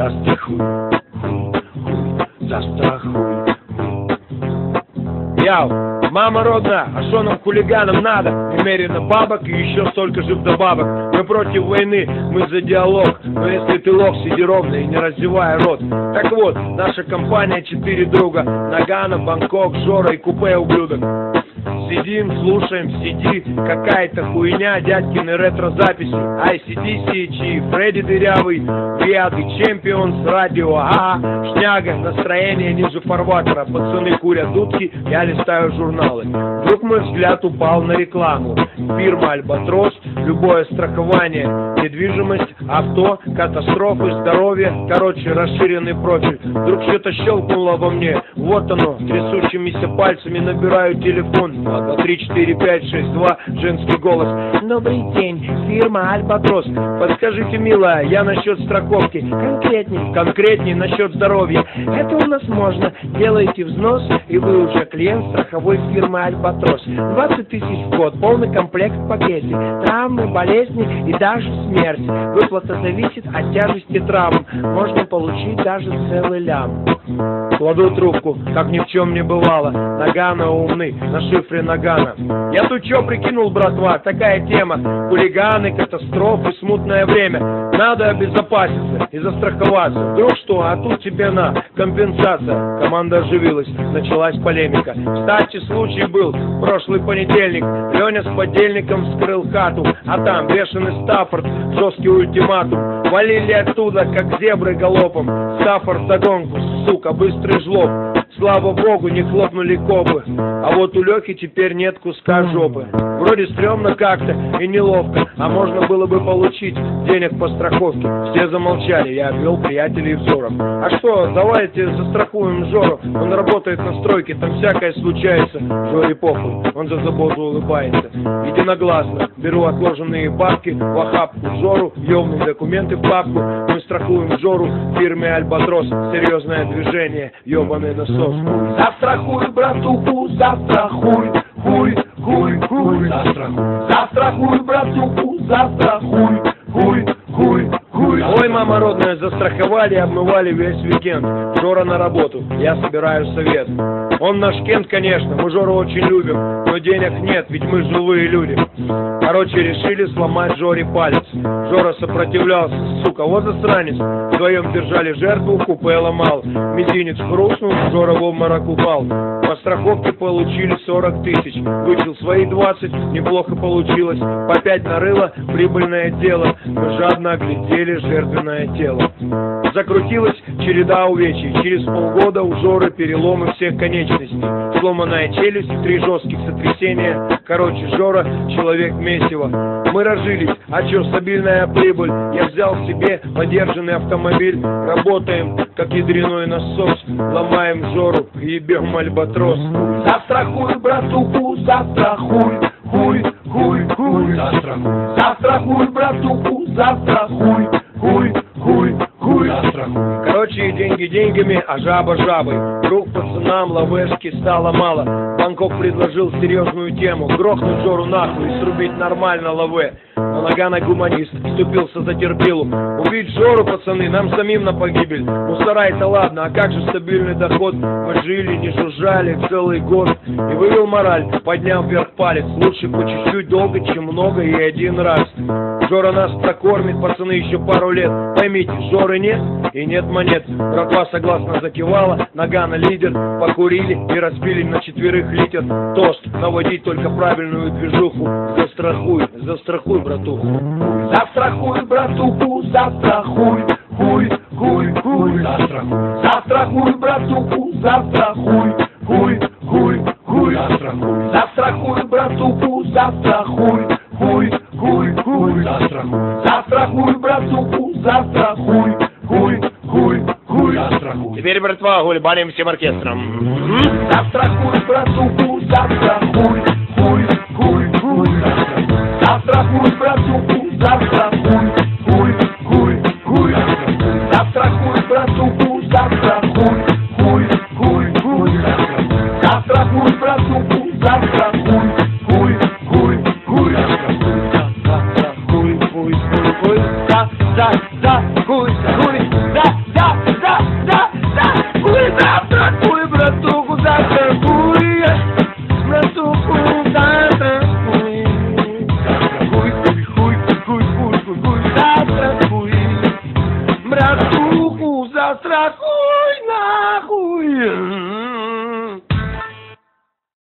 застрахуй, застрахуй. Яу, мама родная, а что нам хулиганам надо? Немерено бабок и еще столько же вдобавок. Мы против войны, мы за диалог. Но если ты лох, сиди ровно и не раздевай рот. Так вот, наша компания 4 друга: Нагано, Бангкок, Жора и купе ублюдок. Сидим, слушаем в CD какая-то хуйня, дядькины ретро-записи. ICDC, Чи, Фредди Дырявый, Виад и Чемпион с радио, шняга, настроение ниже фарватера. Пацаны курят дудки, я листаю журналы. Вдруг мой взгляд упал на рекламу. Фирма Альбатрос, любое страхование, недвижимость, авто, катастрофы, здоровье, короче, расширенный профиль. Вдруг что-то щелкнуло во мне, вот оно, трясущимися пальцами набираю телефон. 2, 3, 4, 5, 6, 2, женский голос. Добрый день, фирма Альбатрос. Подскажите, милая, я насчет страховки. Конкретней насчет здоровья. Это у нас можно. Делаете взнос, и вы уже клиент страховой фирмы Альбатрос. 20 тысяч в год, полный комплект в пакете. Травмы, болезни и даже смерть. Выплата зависит от тяжести травм. Можно получить даже целый лям. Кладу трубку, как ни в чем не бывало. Нагано умный, на шифре Нагано. Я тут чё прикинул, братва, такая тема. Хулиганы, катастрофы, смутное время. Надо обезопаситься и застраховаться. Вдруг что, а тут тебе на компенсация. Команда оживилась, началась полемика. Кстати, случай был в прошлый понедельник. Леня с подельником вскрыл хату, а там бешеный Стаффорд, жесткий ультиматум. Валили оттуда, как зебры галопом. Стаффорд догонку, сука, быстрый жлоб. Слава богу, не хлопнули копы. А вот у Лехи теперь нет куска жопы. Вроде стрёмно как-то и неловко, а можно было бы получить денег по страховке. Все замолчали, я обвел приятелей взором. А что, давайте застрахуем Жору. Он работает на стройке, там всякое случается. Жоре похуй, он за заботу улыбается. Единогласно беру отложенные бабки в охапку Жору, ёбну документы в папку. Мы страхуем Жору в фирме Альбатрос. Серьезное движение, ёбаный насос. Застрахуй, братуху, застрахуй, хуй, хуй, хуй, застрахуй. Застрахуй, братуху, застрахуй, хуй, хуй, хуй. Ой, мама родная, застраховали и обмывали весь уикенд. Жора на работу, я собираю совет. Он наш Кент, конечно, мы Жору очень любим, но денег нет, ведь мы живые люди. Короче, решили сломать Жоре палец. Жора сопротивлялся, сука, вот засранец. Вдвоем держали жертву, купе ломал. Мизинец хрустнул, Жора в обморок упал. По страховке получили 40 тысяч. Вычел свои 20, неплохо получилось. По 5 нарыло, прибыльное дело. Мы жадно оглядели жертвенное тело. Закрутилась череда увечий. Через полгода у Жоры переломы всех конечностей. Сломанная челюсть, 3 жестких сотрясения. Короче, Жора человек месиво. Мы разжились, а чё, стабильная прибыль. Я взял себе подержанный автомобиль. Работаем, как ядреной насос. Ломаем Жору, ебем Альбатрос. Застрахуй, братуху, застрахуй, хуй, хуй, хуй, застрахуй. Застрахуй, братуху, застрахуй, хуй, хуй, хуй, застрахуй. Короче, деньги деньгами, а жаба жабой. Вдруг пацанам лавешки стало мало. Бангкок предложил серьезную тему: грохнуть Жору нахуй и срубить нормально лаве. Но Нагано гуманист вступился за терпилу. Убить Жору, пацаны, нам самим на погибель. Мусора это ладно, а как же стабильный доход? Мы жили, не жужжали целый год. И вывел мораль, подняв вверх палец. Лучше по чуть-чуть долго, чем много и один раз. Жора нас прокормит, пацаны, еще пару лет. Поймите, Жоры нет и нет монет. Братва согласно закивала, Нагано лидер. Покурили и разбили на 4 литр. Тост, наводить только правильную движуху. Застрахуй, застрахуй, братуху. Застрахуй, братуху, застрахуй, хуй, хуй, хуй, застрахуй. Застрахуй, братуху, застрахуй, хуй, хуй, хуй, застрахуй. Застрахуй, братуху, застрахуй, хуй, хуй, хуй, застрахуй. Застрахуй, братуху, застрахуй, хуй, хуй, хуй, застрахуй. Теперь, братва, гулебаним всем оркестром. Застрахуй, братуху, застрахуй, хуй, хуй, хуй, застрахуй. Застрахуй, братуху, застрахуй, хуй, хуй, хуй, застрахуй. Застрахуй, братуху, застрахуй, хуй, хуй, хуй, застрахуй. Застрахуй, братуху, застрахуй, хуй, хуй, хуй, застрахуй. Застрахуй, хуй, хуй, хуй, застрахуй.